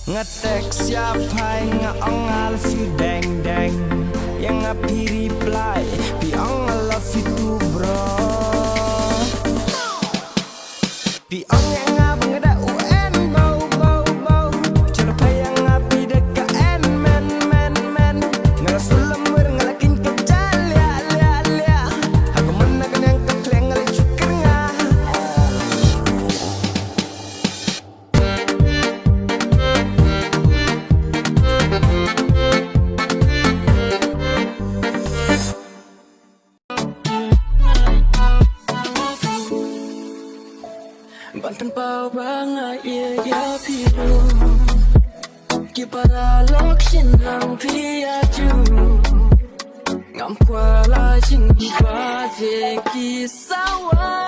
Ngetek siapa ngaong I love you deng deng, yang ngapi reply piong I love you too bro. Piong yang ngabang ada UN bau bau bau, cerita yang ngapi deka en men men men, ngerasul lemur ngelakin kecil lia lia lia, aku menakan yang kekleng ngelicuker ngah. Bantan pau banga ye ya piru, kipara lok sinang piaju, ngam kuala jing ba je kisawa.